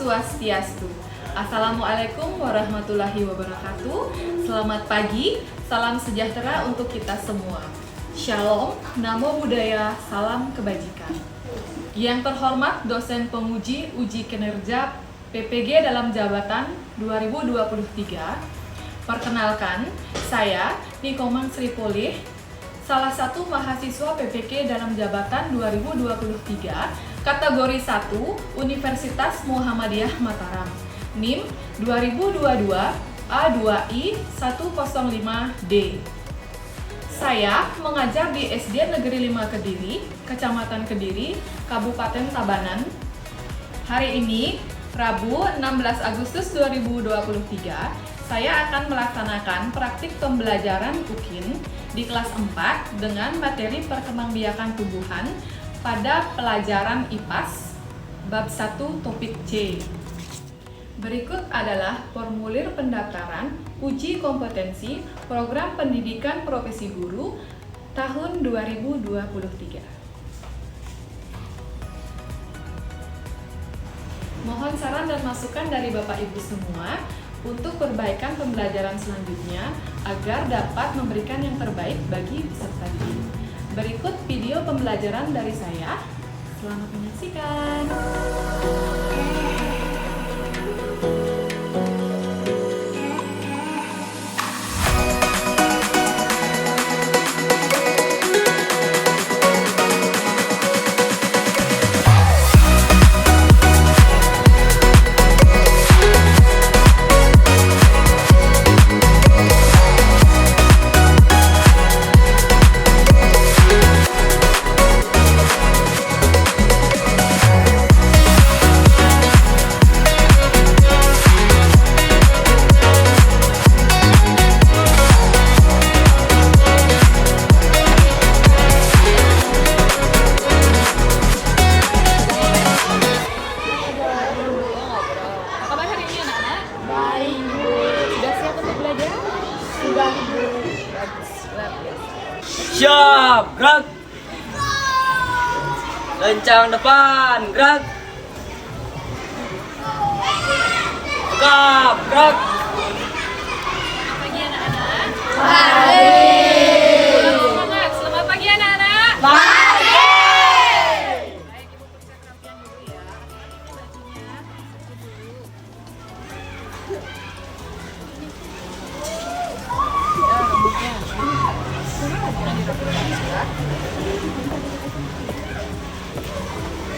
Swastiastu. Assalamualaikum warahmatullahi wabarakatuh. Selamat pagi, salam sejahtera untuk kita semua. Shalom, namo buddhaya, salam kebajikan. Yang terhormat dosen penguji uji kinerja PPG dalam jabatan 2023. Perkenalkan, saya Nikoman Sri Polih, salah satu mahasiswa PPK dalam jabatan 2023, kategori 1, Universitas Muhammadiyah Mataram, NIM 2022 A2I 105D. Saya mengajar di SD Negeri 5 Kediri, Kecamatan Kediri, Kabupaten Tabanan. Hari ini, Rabu 16 Agustus 2023, saya akan melaksanakan praktik pembelajaran UKIN di kelas 4 dengan materi perkembangbiakan tumbuhan pada pelajaran IPAS bab 1 topik C. Berikut adalah formulir pendaftaran uji kompetensi program pendidikan profesi guru tahun 2023. Mohon saran dan masukan dari Bapak Ibu semua untuk perbaikan pembelajaran selanjutnya agar dapat memberikan yang terbaik bagi peserta didik. Berikut video pembelajaran dari saya. Selamat menyaksikan. Siap, gerak. Lencang depan, gerak. Tegap, gerak. Selamat pagi anak-anak. Pagi. Semangat. Selamat pagi anak-anak. Pagi. Baik, Ibu periksa kerapian dulu ya. Ini bajunya.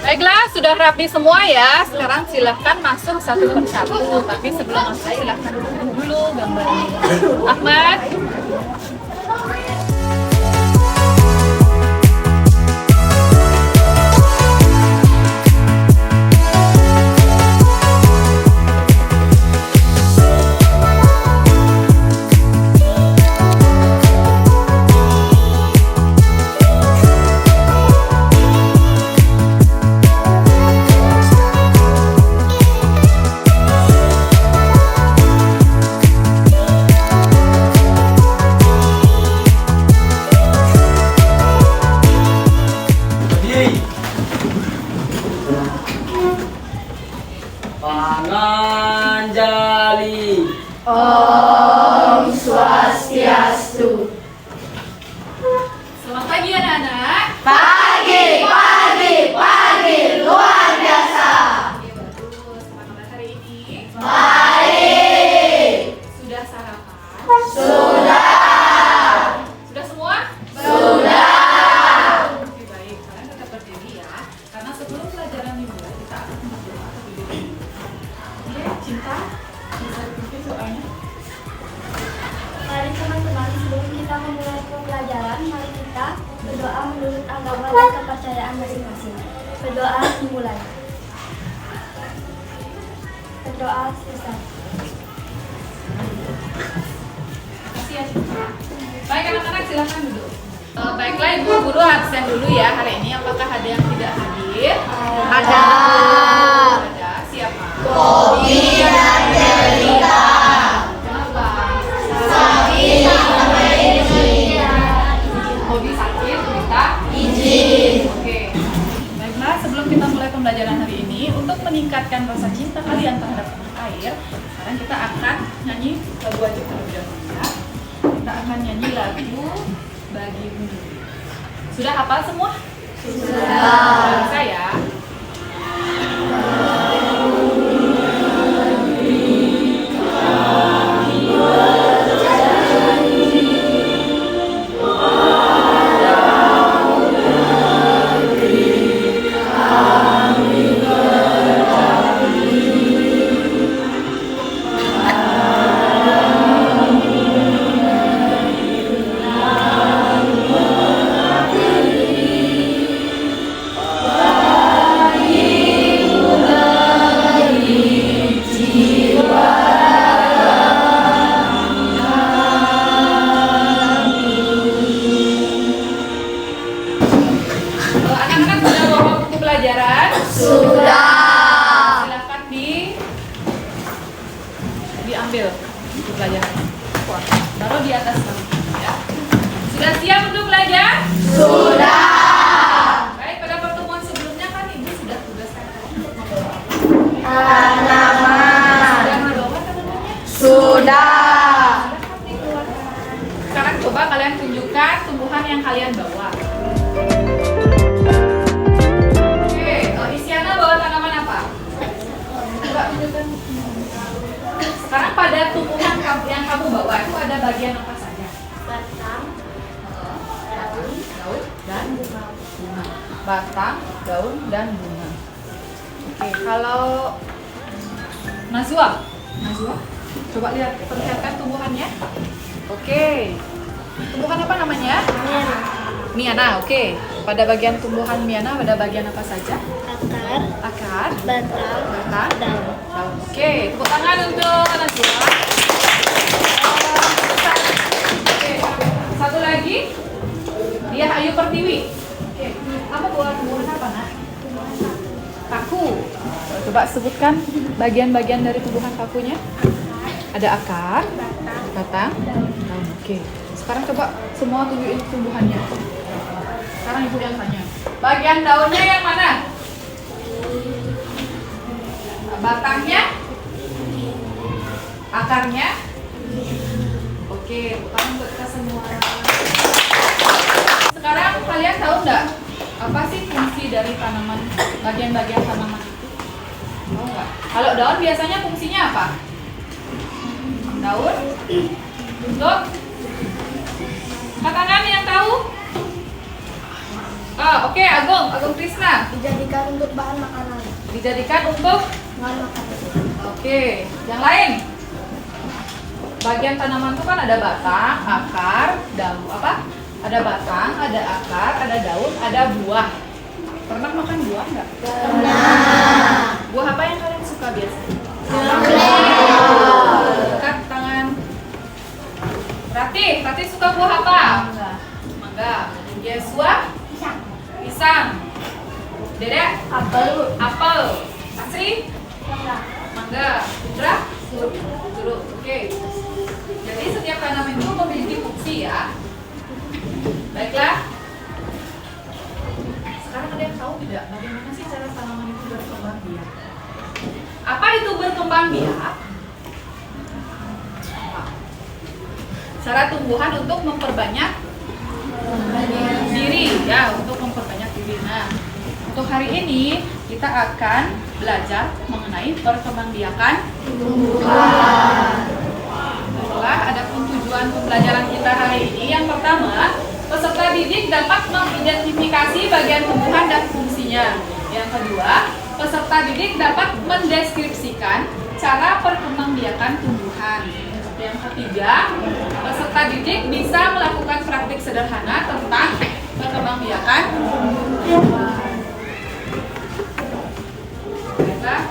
Baiklah, sudah rapi semua ya. Sekarang silahkan masuk satu persatu. Tapi sebelum masuk, silahkan dulu gambarnya. Ahmad. Panganjali. Om Swastiastu. Selamat pagi anak-anak. Pagi, pagi, pagi, luar biasa. Oke, bagus. Semangat hari ini. Baik. Sudah sarapan? Sudah. Sudah semua? Sudah. Oke, baik. Kalian tetap berdiri ya. Karena sebelum pelajaran dimulai, kita akan berdoa terlebih dahulu. Oke, Cinta, bisa dipimpin doanya? Mari teman-teman, sebelum kita memulai pembelajaran, mari kita berdoa menurut agama dan kepercayaan masing-masing. Berdoa dimulai. Berdoa selesai. Makasih ya, Cinta. Baik, anak-anak silakan duduk. Baiklah, Ibu Guru absen dulu ya hari ini. Apakah ada yang tidak hadir? Ada. Ada. Siapa? Kopi dan Delita. Kenapa? Sakit sama izin. Hobi sakit, minta Izin. Oke. Baiklah, sebelum sebelum kita mulai pembelajaran hari ini, untuk meningkatkan rasa cinta kalian terhadap tanah air, sekarang kita akan nyanyi lagu wajib terlebih dahulu ya. Kita akan nyanyi lagu Bagi Bumi. Sudah hafal semua? Sudah. Bisa ya? Anak-anak sudah bawa buku pelajaran? Sudah. Silakan diambil buku pelajarannya. Taruh di atas kamu ya. Sudah siap untuk belajar? Sudah. Baik, pada pertemuan sebelumnya kan Ibu sudah tugaskan kalian untuk membawa Tanaman. Sudah dibawa tanamannya? Sudah. Silakan dikeluarkan. Sekarang coba kalian tunjukkan tumbuhan yang kalian bawa. Oke, Isyana bawa tanaman apa? Coba tunjukkan. Sekarang pada tumbuhan yang kamu bawa itu ada bagian apa saja? Batang, Daun dan bunga. Batang, daun dan bunga. Oke, kalau Nazwa, coba perlihatkan tumbuhannya. Oke, tumbuhan apa namanya? Miana. Oke, pada bagian tumbuhan Miana ada bagian apa saja? akar, Akar, batang, daun. Oke, tepuk tangan untuk Nazwa. Oke, satu lagi, dia Ayu Pertiwi. Oke, kamu bawa tumbuhan apa, Nak? Kaku. Coba sebutkan bagian-bagian dari tumbuhan kakunya. Ada akar, batang, daun. Oke, sekarang coba semua tunjukin tumbuhannya. Sekarang Ibu yang tanya. Bagian daunnya yang mana? Batangnya? Akarnya? Oke, bukan buat kita semua. Sekarang kalian tahu nggak apa sih fungsi dari tanaman, bagian-bagian tanaman itu? Tahu nggak? Kalau daun biasanya fungsinya apa? Daun untuk katakan yang tahu? Oke, Agung Krisna. dijadikan untuk bahan makanan. Dijadikan untuk Bahan makanan. Oke, yang lain. Bagian tanaman itu kan ada batang, akar, daun, apa? Ada batang, ada akar, ada daun, ada buah. Pernah makan buah nggak? Pernah. Buah apa yang kalian suka biasanya? Dekat tangan. Rati suka buah apa? Mangga. Yesua? Pisang. Dedek? Apel. Asri? Mangga. Indra? Jeruk. Oke. Jadi setiap tanaman itu memiliki fungsi ya. Baiklah. Sekarang ada yang tahu tidak bagaimana sih cara tanaman itu berkembang biak? Apa itu berkembang biak? Cara tumbuhan untuk memperbanyak diri ya, untuk memperbanyak diri. Nah, untuk hari ini kita akan belajar mengenai perkembangbiakan tumbuhan. Baiklah, ada tujuan pembelajaran kita hari ini. Yang pertama, peserta didik dapat mengidentifikasi bagian tumbuhan dan fungsinya. Yang kedua, peserta didik dapat mendeskripsikan cara perkembangbiakan tumbuhan. Yang ketiga, peserta didik bisa melakukan praktik sederhana tentang perkembangbiakan tumbuhan. Baiklah,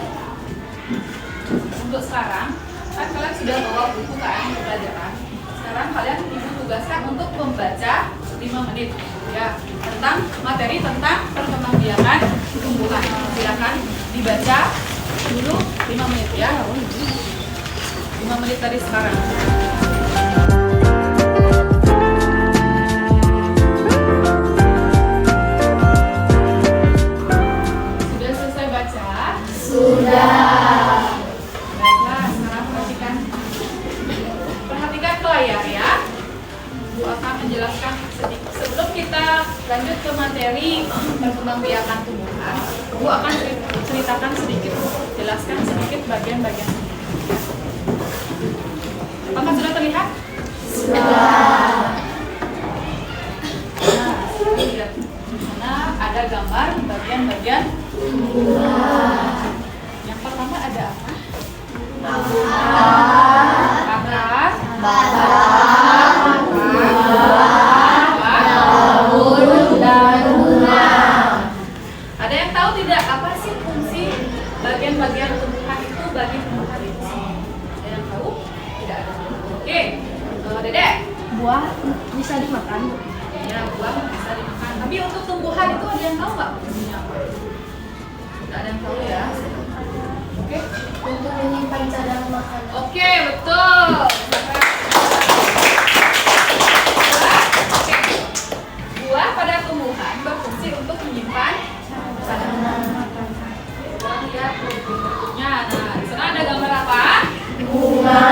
untuk sekarang kan kalian sudah bawa buku kan pelajaran. Sekarang kalian Ibu tugaskan untuk membaca 5 menit ya tentang materi tentang perkembangbiakan tumbuhan. Silakan dibaca dulu 5 menit ya. 5 menit dari sekarang. lanjut ke materi perkembangbiakan tumbuhan, Bu akan ceritakan sedikit, jelaskan sedikit bagian-bagian. Apakah sudah terlihat? Sudah. Nah, lihat di sana ada gambar bagian-bagian tumbuhan. Yang pertama ada apa? Akar, daun, dan bunga. Ada yang tahu tidak apa sih fungsi bagian-bagian tumbuhan itu bagi tumbuhan itu? Ada yang tahu? Tidak ada. Oke, Dedek. Buah bisa dimakan. Ya, buah bisa dimakan. Tapi untuk tumbuhan itu ada yang tahu nggak fungsinya apa? Tidak ada yang tahu ya. Oke. Untuk menyimpan cadangan makanan. Oke, betul. Buah pada tumbuhan berfungsi untuk menyimpan cadangan makanan. Kita lihat bentuknya. Nah, di sana ada gambar apa? Bunga.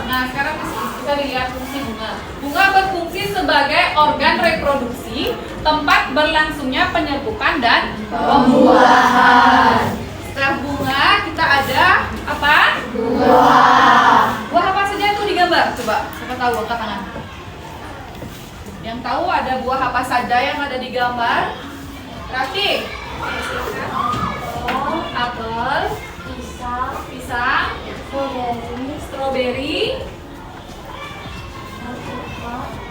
Nah, sekarang bisa dilihat fungsi bunga. Bunga berfungsi sebagai organ reproduksi, tempat berlangsungnya penyerbukan dan pembuahan. Setelah bunga kita ada apa? Buah. Buah apa saja itu digambar? Coba, siapa tahu angkat tangan. Yang tahu ada buah apa saja yang ada di gambar? Rati. Apel, pisang, stroberi,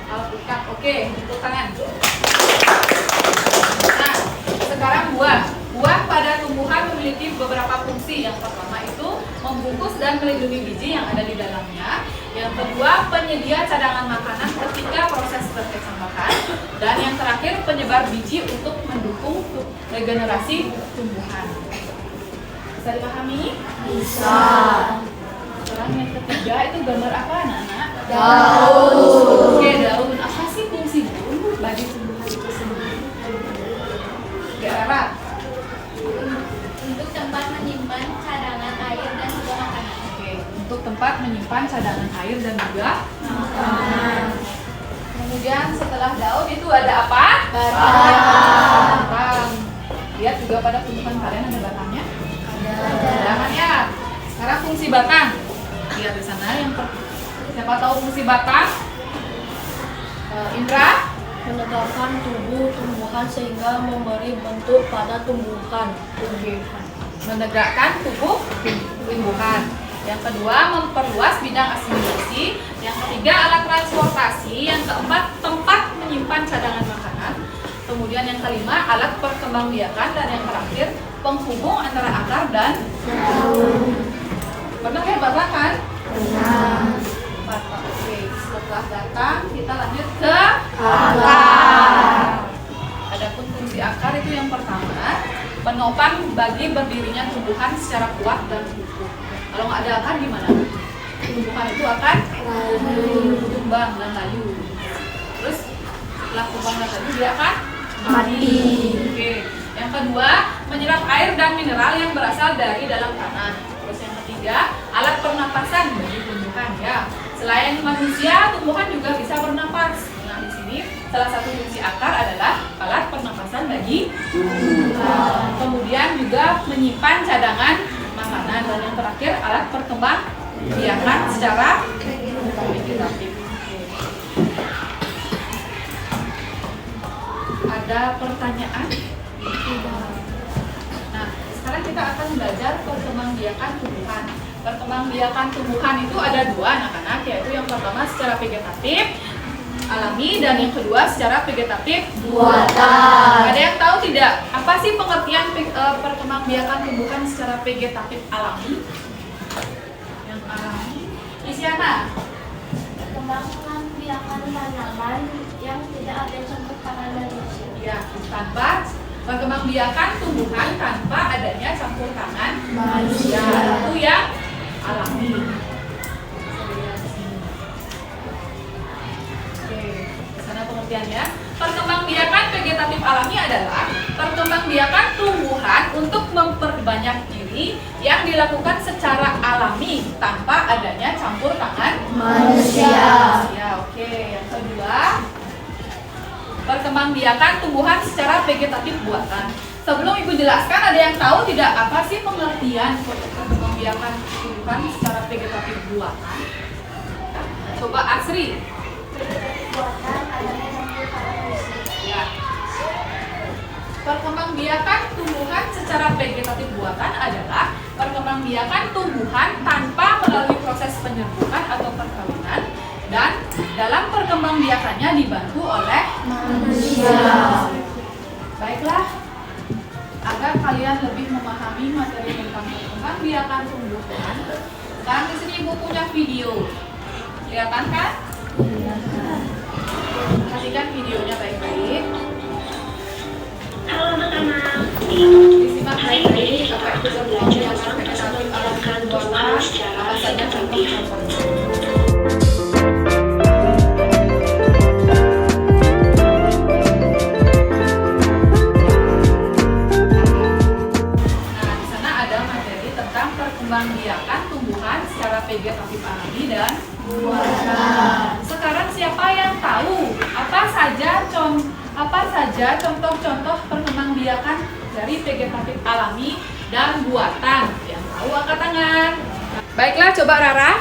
alpukat. Oke, tepuk tangan. Nah, sekarang buah. Buah pada tumbuhan memiliki beberapa fungsi. Yang pertama itu membungkus dan melindungi biji yang ada di dalamnya. Yang kedua, penyedia cadangan makanan ketika proses perkembangan. Dan yang terakhir, penyebar biji untuk mendukung regenerasi tumbuhan. Bisa dipahami? Bisa. Sekarang yang ketiga itu gambar apa, anak-anak? Daun. Oke, daun. Apa sih fungsi daun bagi tumbuhan itu sendiri? Rara. Untuk tempat menyimpan cadangan air dan juga makanan. Oke, untuk tempat menyimpan cadangan air dan juga makanan. Kemudian setelah daun itu ada apa? Batang. Lihat juga pada tumbuhan kalian ada batangnya? Ada kan ya? Sekarang fungsi batang. Lihat di sana siapa tahu fungsi batang? Indra? Menegakkan tubuh tumbuhan sehingga memberi bentuk pada tumbuhan. Menegakkan tubuh tumbuhan. Yang kedua, memperluas bidang asimilasi. Yang ketiga, alat transportasi. Yang keempat, tempat menyimpan cadangan makanan. Kemudian yang kelima, alat perkembangbiakan. Dan yang terakhir, penghubung antara akar dan daun. Pernah ya batang kan? Pernah. Batang. Oke, setelah batang kita lanjut ke akar. Adapun fungsi akar itu yang pertama, penopang bagi berdirinya tumbuhan secara kuat dan utuh. Kalau nggak ada akar gimana? Tumbuhan itu akan tumbang dan layu. Terus setelah tumbang dan layu dia akan mati. Oke. Yang kedua, menyerap air dan mineral yang berasal dari dalam tanah. Terus yang ketiga, alat pernapasan bagi tumbuhan ya. Selain manusia, tumbuhan juga bisa bernapas. Nah, di sini salah satu fungsi akar adalah alat pernapasan bagi tumbuhan. Kemudian juga menyimpan cadangan makanan dan yang terakhir alat perkembangbiakan secara vegetatif. Ada pertanyaan? Nah, sekarang kita akan belajar perkembangbiakan tumbuhan. Perkembangbiakan tumbuhan itu ada dua anak-anak, yaitu yang pertama secara vegetatif alami dan yang kedua secara vegetatif buatan. Ada yang tahu tidak apa sih pengertian perkembangbiakan tumbuhan secara vegetatif alami? Yang alami, Isyana. Perkembangbiakan tanaman yang tidak ada campur tangan manusia. Ya, tanpa perkembangbiakan tumbuhan tanpa adanya campur tangan manusia. Itu yang alami. Pengertiannya, perkembangbiakan vegetatif alami adalah perkembangbiakan tumbuhan untuk memperbanyak diri yang dilakukan secara alami tanpa adanya campur tangan manusia. Ya, oke. Yang kedua, perkembangbiakan tumbuhan secara vegetatif buatan. Sebelum Ibu jelaskan, ada yang tahu tidak apa sih pengertian perkembangbiakan tumbuhan secara vegetatif buatan? Coba Asri. Buatan adalah hasil para manusia. Ya. Perkembangbiakan tumbuhan secara vegetatif buatan adalah perkembangbiakan tumbuhan tanpa melalui proses penyerbukan atau perkawinan, dan dalam perkembangbiakannya dibantu oleh manusia. Baiklah, agar kalian lebih memahami materi tentang perkembangbiakan tumbuhan, sekarang di sini Ibu punya video. Kelihatan kan? Perhatikan videonya baik-baik. Halo anak-anak, Disimak baik-baik sampai kita kita belajar belajar tentang vegetatif alam perkembangbiakan buatan, tumbuhan secara apa saja vegetatif. contoh-contohnya. Nah, di sana ada materi tentang perkembangbiakan tumbuhan secara vegetatif alami dan buatan. Sekarang siapa yang tahu apa saja contoh-contoh perkembangbiakan dari vegetatif alami dan buatan? Yang tahu angkat tangan. Baiklah, coba Rara.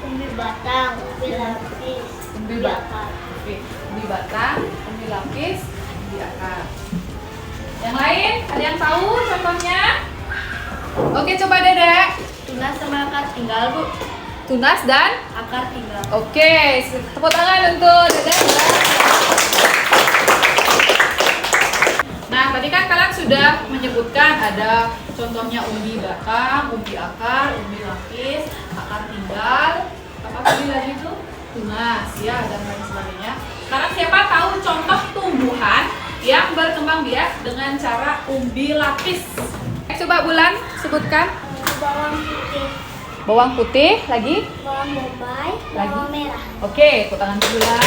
Umbi batang, umbi lapis, Umbi umbi batang. akar. Oke, umbi batang, umbi lapis, umbi akar. Yang lain, ada yang tahu contohnya? Oke, coba Dedek. Tunas sama akar tinggal, Bu. Tunas dan Akar tinggal. oke, tepuk tangan untuk Dedek. Nah, tadi kan kalian sudah menyebutkan ada contohnya umbi batang, umbi akar, umbi lapis, akar tinggal, apa tadi lagi itu? Tunas, ya, dan lain sebagainya. Sekarang siapa tahu contoh tumbuhan yang berkembang biak dengan cara umbi lapis? Coba Bulan sebutkan. Bawang putih, Bawang putih, lagi? bawang bombay, Lagi? bawang merah. Oke, tepuk tangan ke Bulan.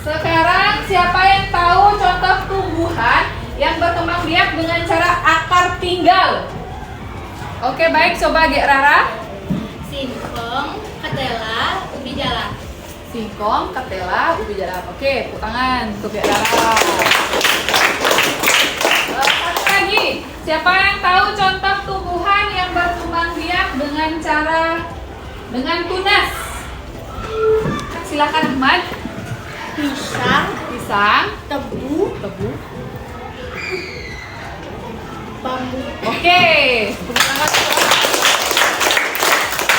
Sekarang siapa yang tahu contoh tumbuhan yang berkembang biak dengan cara akar tinggal? Oke, baik, coba Gek Rara. Singkong, ketela, ubi jalan. Singkong, ketela, ubi jalan. Oke, tepuk tangan untuk Gek Rara. Satu lagi, siapa yang tahu contoh tumbuhan yang berkembang biak dengan tunas? Silakan Ahmad. Pisang, Tebu, tebu. bambu. Oke, tepuk tangan.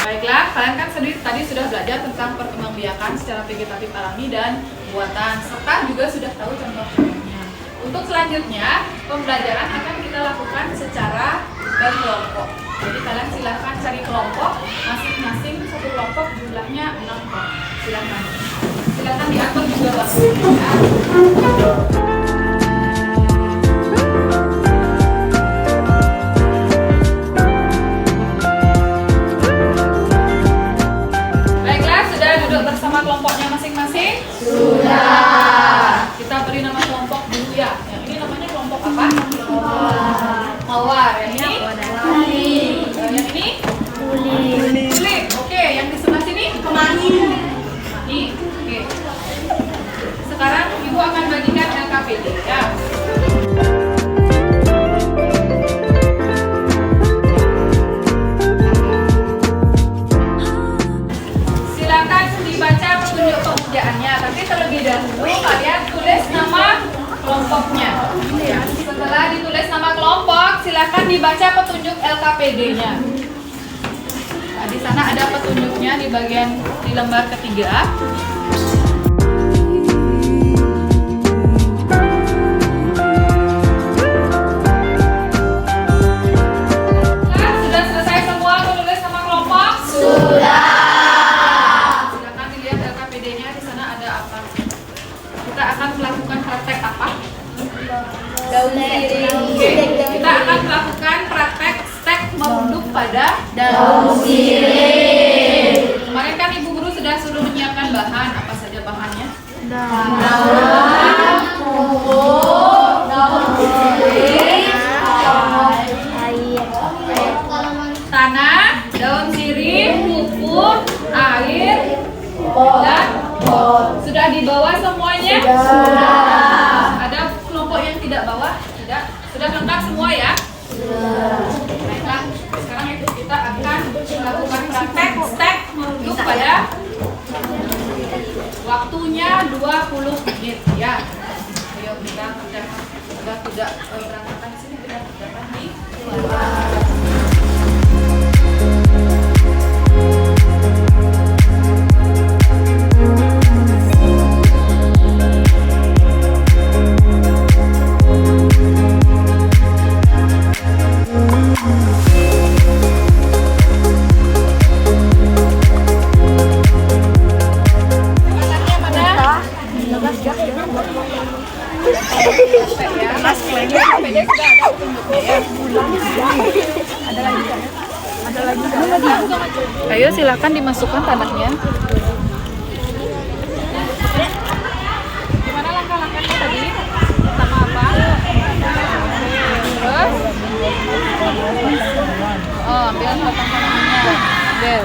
Baiklah, kalian kan tadi sudah belajar tentang perkembangbiakan secara vegetatif alami dan buatan, serta juga sudah tahu contoh-contohnya. Untuk selanjutnya, pembelajaran akan kita lakukan secara berkelompok. Jadi kalian silahkan cari kelompok, masing-masing satu kelompok jumlahnya 6 kelompok. Silahkan diatur juga waktunya. Baiklah, sudah duduk bersama kelompoknya masing-masing? Sudah. Kita beri nama kelompok dulu ya. Yang ini namanya kelompok apa? Mawar. Yang ini? Yang ini? Kulit. Oke, yang di sebelah sini? Kemani. Oke. Sekarang Ibu akan bagikan LKPD ya. Silakan dibaca petunjuk pekerjaannya, tapi terlebih dahulu kalian tulis nama kelompoknya. Setelah ditulis nama kelompok, silakan dibaca petunjuk LKPD-nya. Nah, di sana ada petunjuknya di lembar ketiga. Nah, sudah selesai semua menulis nama kelompok? Silakan dilihat LKPD-nya, di sana ada apa? Kita akan melakukan praktek apa? Daun sirih. Oke, kita akan melakukan praktek stek merunduk pada Daun sirih. Kemarin kan Ibu Guru sudah suruh menyiapkan bahan, apa saja bahannya? Daun, pupuk, daun sirih, Tanah, daun sirih, pupuk, air, dan semuanya? Sudah. Ada kelompok yang tidak bawa? Tidak. Sudah lengkap semua ya? Sudah. Baiklah, sekarang itu kita akan melakukan praktek stek merujuk pada waktunya 20 menit ya. Ayo kita kerjakan. Sudah tidak berantakan di sini, kita kerjakan di luar. Ayo silakan dimasukkan tanahnya. Gimana langkah-langkahnya tadi? Pertama apa? Terus? Oh, ambil potong tanahnya. Ambil.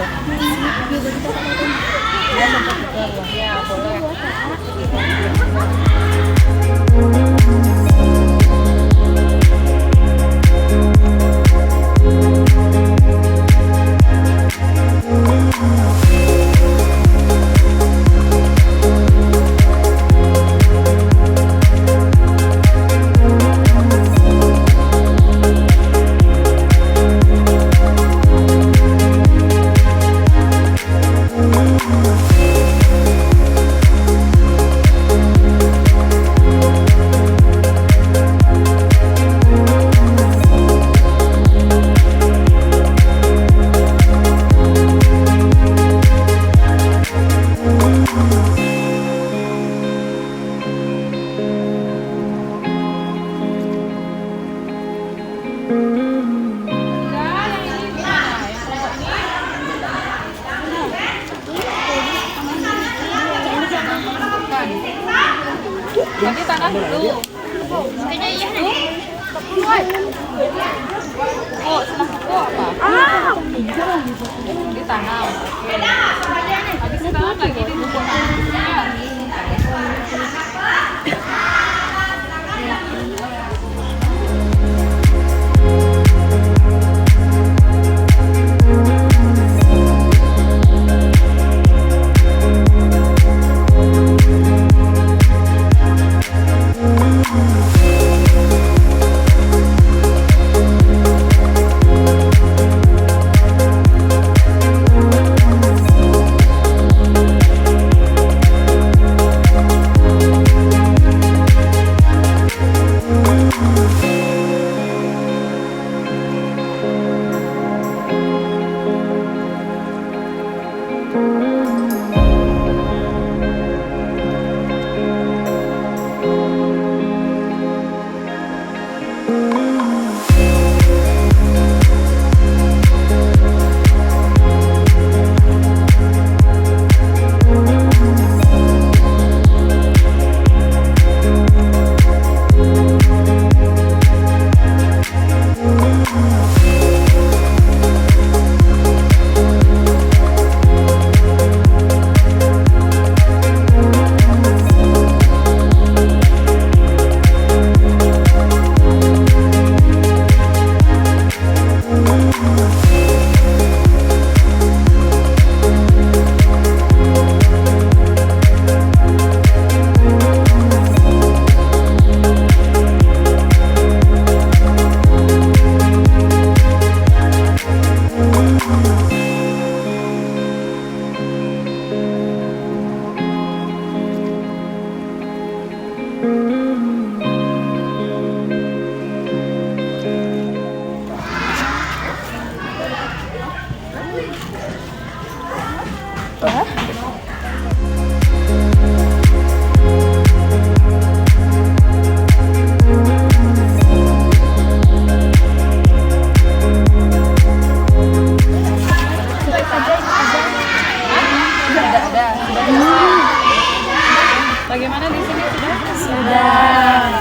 Ya, boleh. Nanti tanah dulu. Oh, setelah itu apa? Ditanam. Oke. Habis ditanam lagi ditumpuk. Bagaimana di sini sudah? Sudah.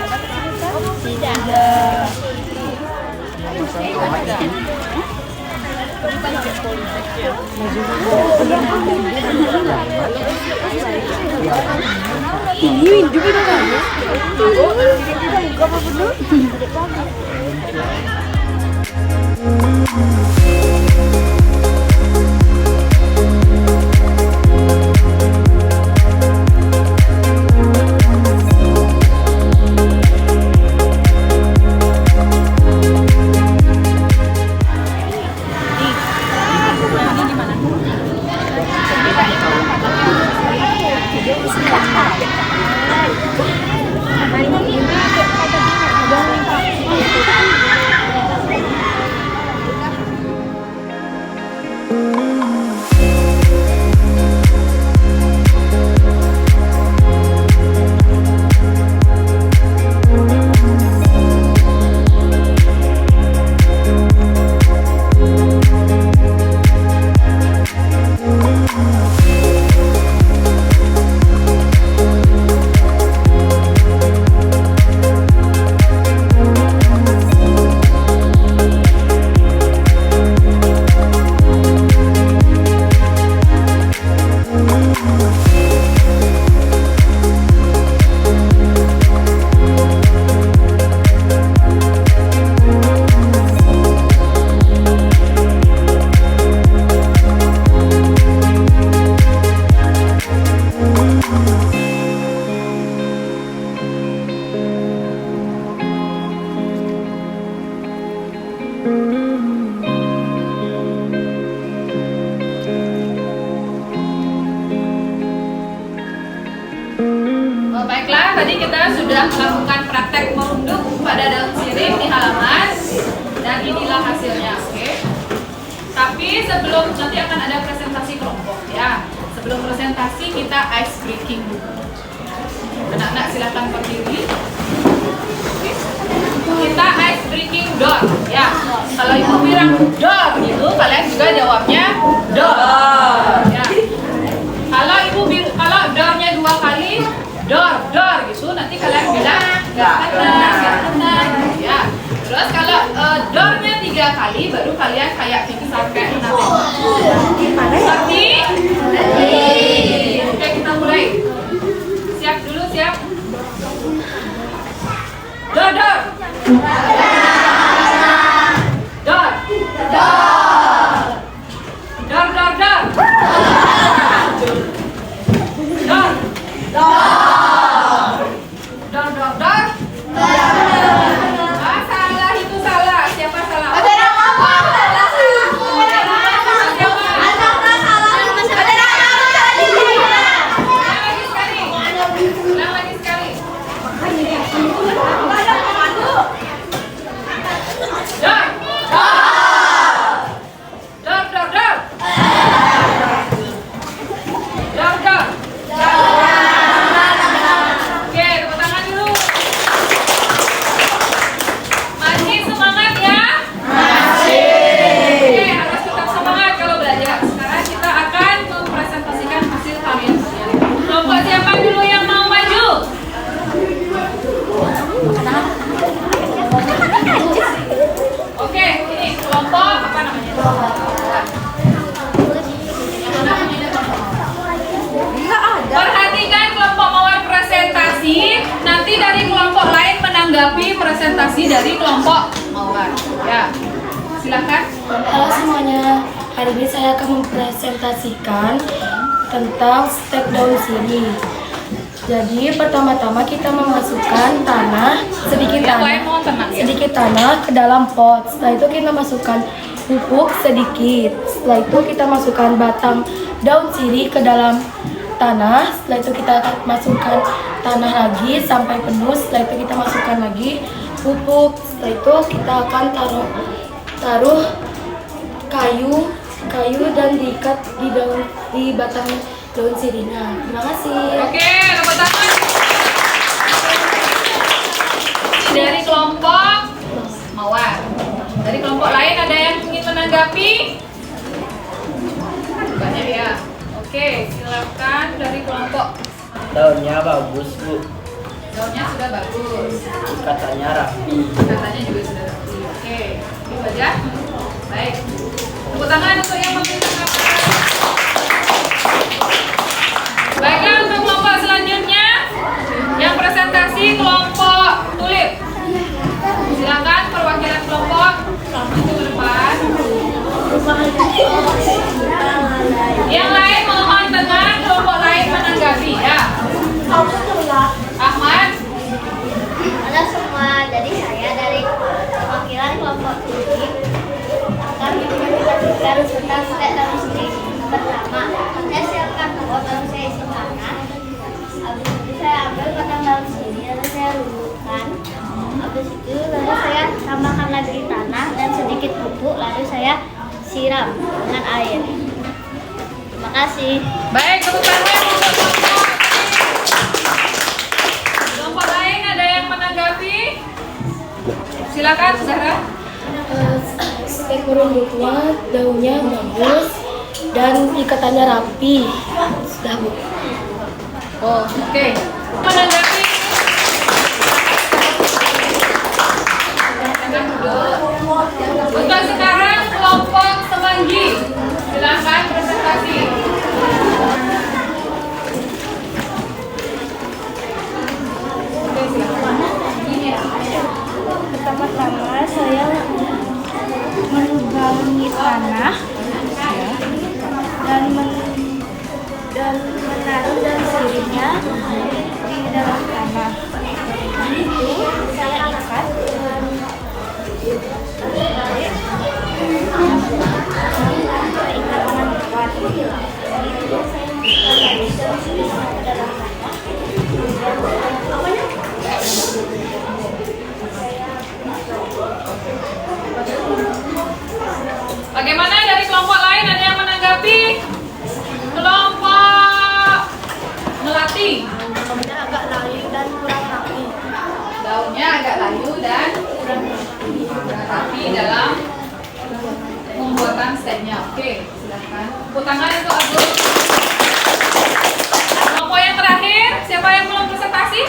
Baiklah, tadi kita sudah melakukan praktek merunduk pada daun sirih di halaman dan inilah hasilnya, oke? Tapi sebelum nanti akan ada presentasi kelompok ya. Sebelum presentasi kita ice breaking dulu. Anak-anak silakan berdiri. Kita ice breaking door ya. Kalau ibu bilang door gitu, kalian juga jawabnya door ya. Kalau doornya 2 kali door gitu, nanti kalian bilang nggak kena gitu ya. Terus kalau doornya 3 kali, baru kalian kayak pingsan kayak seperti oke, kita mulai. Siap dulu, siap. Door door door door door door salah, itu salah. Siapa salah? Ulang lagi sekali. Oke, tepuk tangan dulu. Masih semangat ya? Oke, harus tetap semangat kalau belajar. Sekarang kita akan mempresentasikan hasil kalian sendiri. Kelompok siapa dulu yang mau maju? Oke, ini kelompok apa namanya? Perhatikan kelompok mawar presentasi. Nanti dari kelompok lain menanggapi presentasi dari kelompok mawar. Ya, silakan. Halo semuanya, hari ini saya akan mempresentasikan tentang step daun sirih. Jadi pertama-tama kita memasukkan sedikit tanah ke dalam pot. Setelah itu kita masukkan pupuk sedikit. Setelah itu kita masukkan batang daun sirih ke dalam tanah. Setelah itu kita akan masukkan tanah lagi sampai penuh. Setelah itu kita masukkan lagi pupuk. Setelah itu kita akan taruh kayu dan diikat di batang daun sirihnya. Terima kasih. Oke, tepuk tangan. Dari kelompok mawar. Dari kelompok lain ada yang ingin menanggapi? Banyak ya. Oke, silakan dari kelompok. Daunnya bagus, Bu. Daunnya sudah bagus. Katanya rapi. Katanya juga sudah rapi. Oke, itu aja. Baik. Tepuk tangan untuk yang memberi tanggapan. Baiklah, untuk kelompok selanjutnya yang presentasi kelompok tulip. Silakan perwakilan kelompok itu ke depan. Yang lain mohon tenang, kelompok lain menanggapi ya. Ahmad. Halo semua, jadi saya dari perwakilan kelompok tulip akan menjelaskan tentang stek dalam sini. Pertama, saya siapkan pot lalu saya isi tanah. Habis itu saya ambil batang daun sini lalu saya luluhkan. Habis itu lalu saya tambahkan lagi tanah dan sedikit pupuk lalu saya siram dengan air. Terima kasih. Baik, tepuk tangan untuk kelompok. Kelompok lain ada yang menanggapi? Silakan, Zahra. Spek merunduknya, daunnya bagus dan ikatannya rapi. Sudah, Bu. Oh, oke. Menanggapi? Untuk sekarang kelompok Semanggi. Silakan presentasi. Oke, silakan. Pertama-tama saya melubangi tanah dan menaruh daun sirihnya di dalam tanah. Itu saya ikat dengan kuat. Itu saya masukkan daun sirihnya ke dalam tanah. Bagaimana dari kelompok lain, ada yang menanggapi? Kelompok Melati. Daunnya agak layu dan kurang rapi. Daunnya agak layu dan kurang rapi dalam pembuatan steknya. Oke, silakan. Tepuk tangan untuk Agus. Kelompok yang terakhir, siapa yang belum presentasi?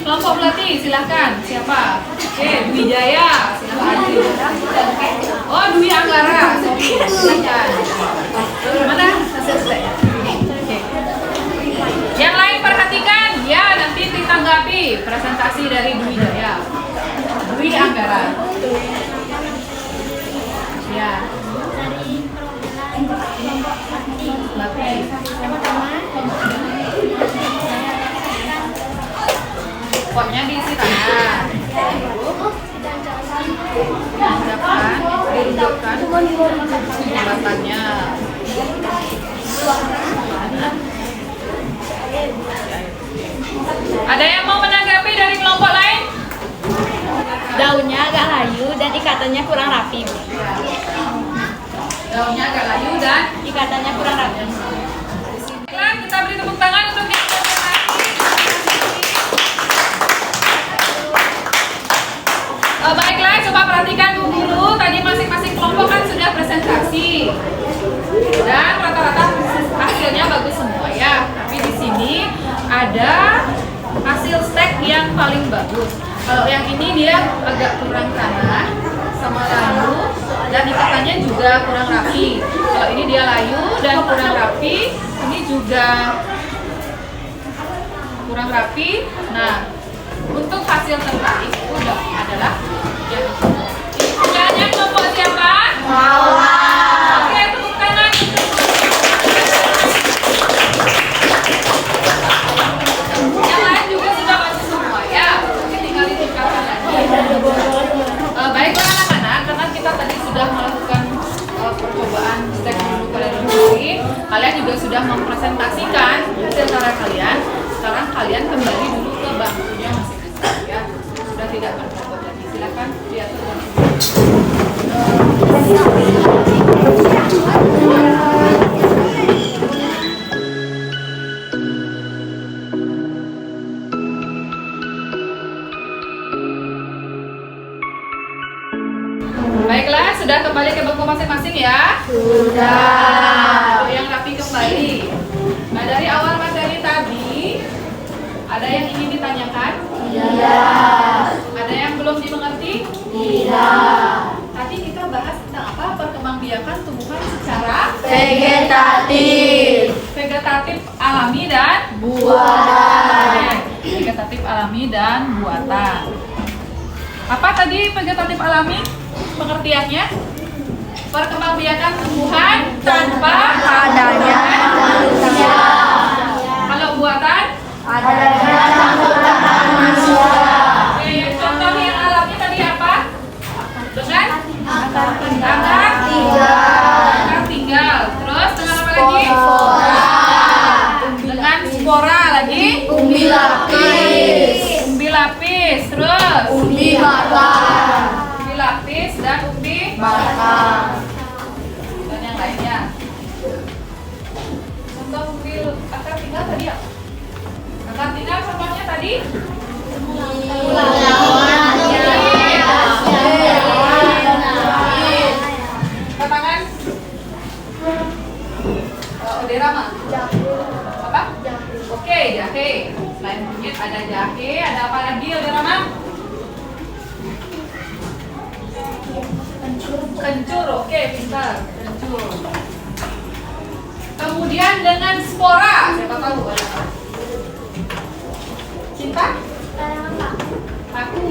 Kelompok Melati, silakan. Siapa? Oke, Dwi Jaya, silakan. Oh, Dwi Anggara. Silakan. Mana hasil steknya? Oke. Yang lain perhatikan, ya nanti ditanggapi presentasi dari Dwi Jaya. Dwi Anggara. Ya. Dari perwakilan kelompok Melati. Potnya diisi tanah. Dianggapkan, dirujukkan jembatannya. Ada yang mau menanggapi dari kelompok lain? Daunnya agak layu dan ikatannya kurang rapi. Daunnya agak layu dan Ikatannya kurang rapi. baiklah, kita beri tepuk tangan untuk yang presentasi. Baiklah, coba perhatikan Bu Guru. Tadi masing-masing kelompok kan sudah presentasi. Dan rata-rata hasilnya bagus semua ya. Tapi di sini ada hasil stek yang paling bagus. Kalau yang ini dia agak kurang tanah sama layu dan ikatannya juga kurang rapi. Kalau ini dia layu dan kurang rapi, ini juga kurang rapi. Nah, untuk hasil terbaik adalah yang ini. Punyanya kelompok siapa? Oke, tepuk tangan. Yang lain juga sudah bagus semua ya. Mungkin tinggal ditingkatkan lagi. Baiklah anak-anak, karena kita tadi sudah melakukan percobaan stek dulu pada diri. Kalian juga sudah mempresentasikan hasil karya kalian. Sekarang kalian kembali dulu ke bangkunya masing-masing ya. Sudah tidak berkebut lagi. Silakan diatur. Baiklah, sudah kembali ke bangku masing-masing ya? Sudah. Yang rapi kembali. Nah, dari awal materi tadi, ada yang ingin ditanyakan? Iya. Ada yang belum dimengerti? Iya. Tadi kita bahas tentang apa? Vegetatif. Vegetatif alami dan Buatan. vegetatif alami dan buatan. Apa tadi vegetatif alami? Pengertiannya? Perkembangbiakan tumbuhan tanpa adanya manusia. Kalau buatan? Adanya campur manusia. Oke, contoh yang alami tadi apa? Dengan akar tinggal. Terus dengan apa lagi? Dengan spora lagi? Umbi lapis. Umbi lapis. Terus? Umbi bakar. Umbi lapis dan umbi Bakar. dan yang lainnya. Contoh umbi akar tinggal tadi ya? Akar tinggal contohnya tadi? Tangan. Oderama. Apa? Oke, jahe. Selain kunyit ada jahe, ada apa lagi Oderama? Kencur, oke, pintar. Kencur. Kemudian dengan spora, siapa tahu ada apa? Cinta? Aku.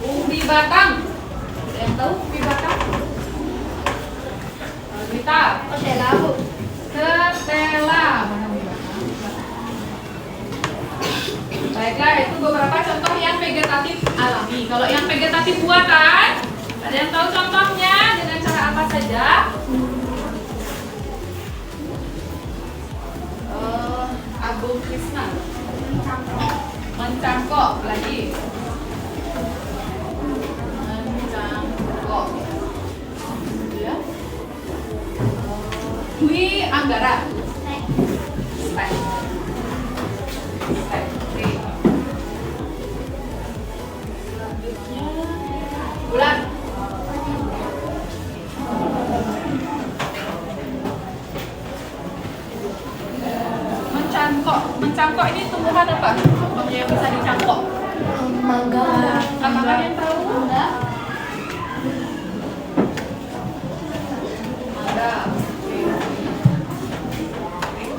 Umbi batang. Ada yang tahu umbi batang? Kita. Ketela. Mana umbi batang? Baiklah, itu beberapa contoh yang vegetatif alami. Kalau yang vegetatif buatan, ada yang tahu contohnya dengan cara apa saja? Agung Krisna. Mencangkok lagi. Mencangkok. Ya. Dwi Anggara. Stek. Stek. Oke. Selanjutnya bulan. Mencangkok ini tumbuhan apa? Contohnya yang bisa dicangkok. Mangga. Apakah yang tahu? Mangga.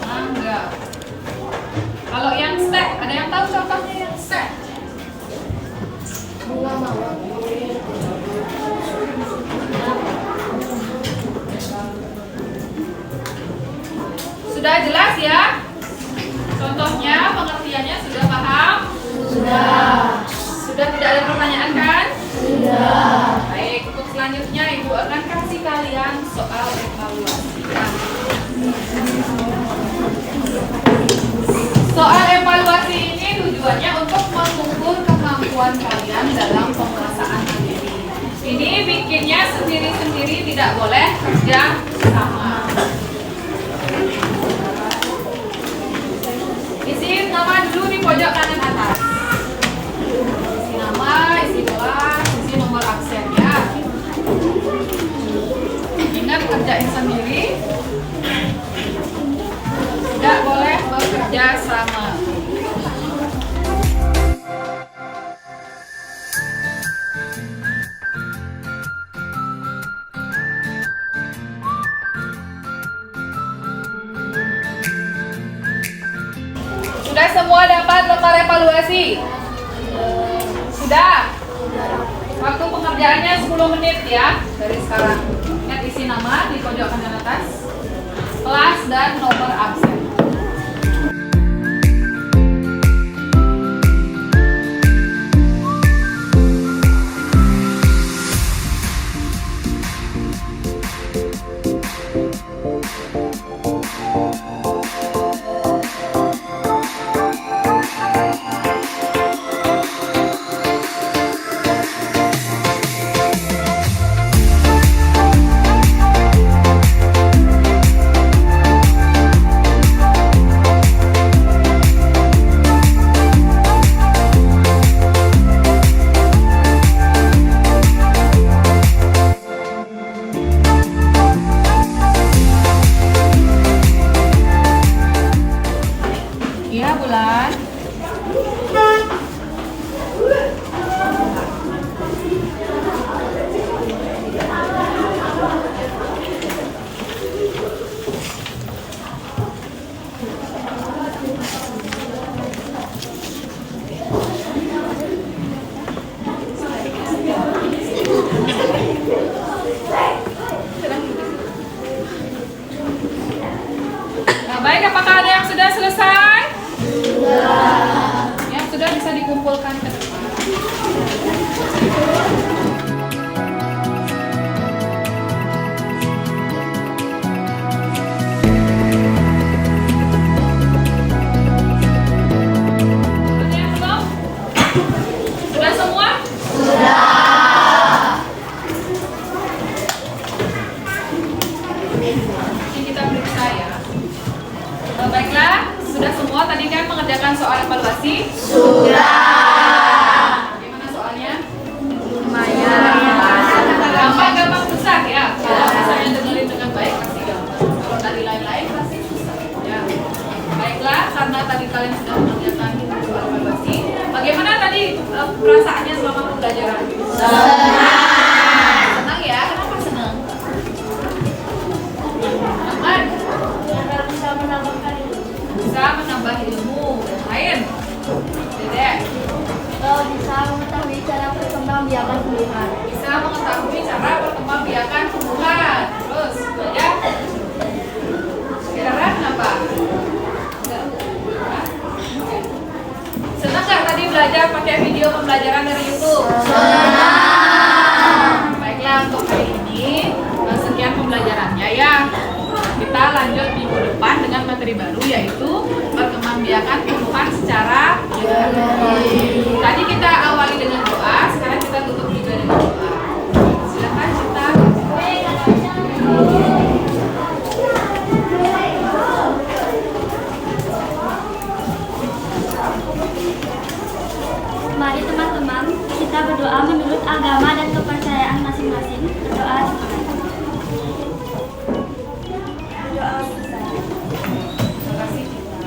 Mangga. Kalau yang stek, ada yang tahu contohnya yang stek? Bunga mawar. Sudah jelas ya? Contohnya, pengertiannya sudah paham? Sudah. Sudah tidak ada pertanyaan kan? Sudah. Baik, untuk selanjutnya Ibu akan kasih kalian soal evaluasi. Soal evaluasi ini tujuannya untuk mengukur kemampuan kalian dalam penguasaan materi. Ini bikinnya sendiri-sendiri, tidak boleh kerja sama. Isi nama dulu di pojok kanan atas. Isi nama, isi kelas, isi nomor absennya. Ingat kerjain sendiri. Tidak boleh bekerja sama. Sudah semua dapat lembar evaluasi? Sudah? Waktu pengerjaannya 10 menit ya dari sekarang. Ingat isi nama di pojok kanan atas, kelas dan nomor absen. Iya, Bulan. dikumpulkan ke depan. Ada yang belum? Sudah semua? Ini kita periksa ya. Baiklah, sudah semua tadi kan mengerjakan soal evaluasi? Sudah. Bagaimana soalnya? Lumayan. Gampang susah ya. Kalau misalnya dengerin dengan baik pasti gampang. Kalau tadi lain-lain pasti susah. Ya. Baiklah, karena tadi kalian sudah mengerjakan soal evaluasi, bagaimana tadi perasaannya selama pembelajaran? Senang ya? Kenapa senang? Aman. Bisa menambah ilmu. Lain. Dedek. Bisa mengetahui cara perkembangbiakan tumbuhan. Bisa mengetahui cara perkembangbiakan tumbuhan. Terus belajar. Kira-kira kenapa? Hah? Senang nggak tadi belajar pakai video pembelajaran dari YouTube? Senang. Baiklah, untuk hari ini sekian pembelajarannya ya. Kita lanjut minggu depan dengan materi baru, yaitu perkembangbiakan tumbuhan secara geometri. Tadi kita awali dengan doa, sekarang kita tutup juga dengan doa. Silakan Cinta. Mari teman-teman, kita berdoa menurut agama dan kepercayaan masing-masing. Berdoa. Terima kasih Cinta.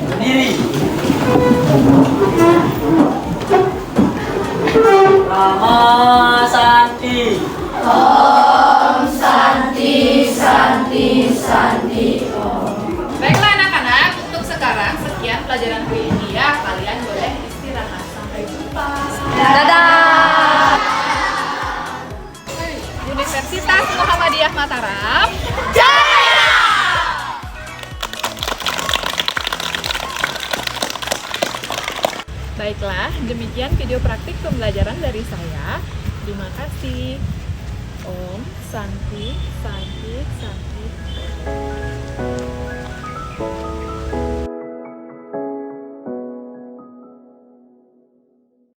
Berdiri. Rama Santi. Baiklah anak-anak, untuk sekarang sekian pelajaran hari ini ya. Kalian boleh istirahat. Sampai jumpa. Dadah. Universitas Muhammadiyah Mataram. Jaya! Baiklah, demikian video praktik pembelajaran dari saya. Terima kasih. Om Santi, Santi, Santi.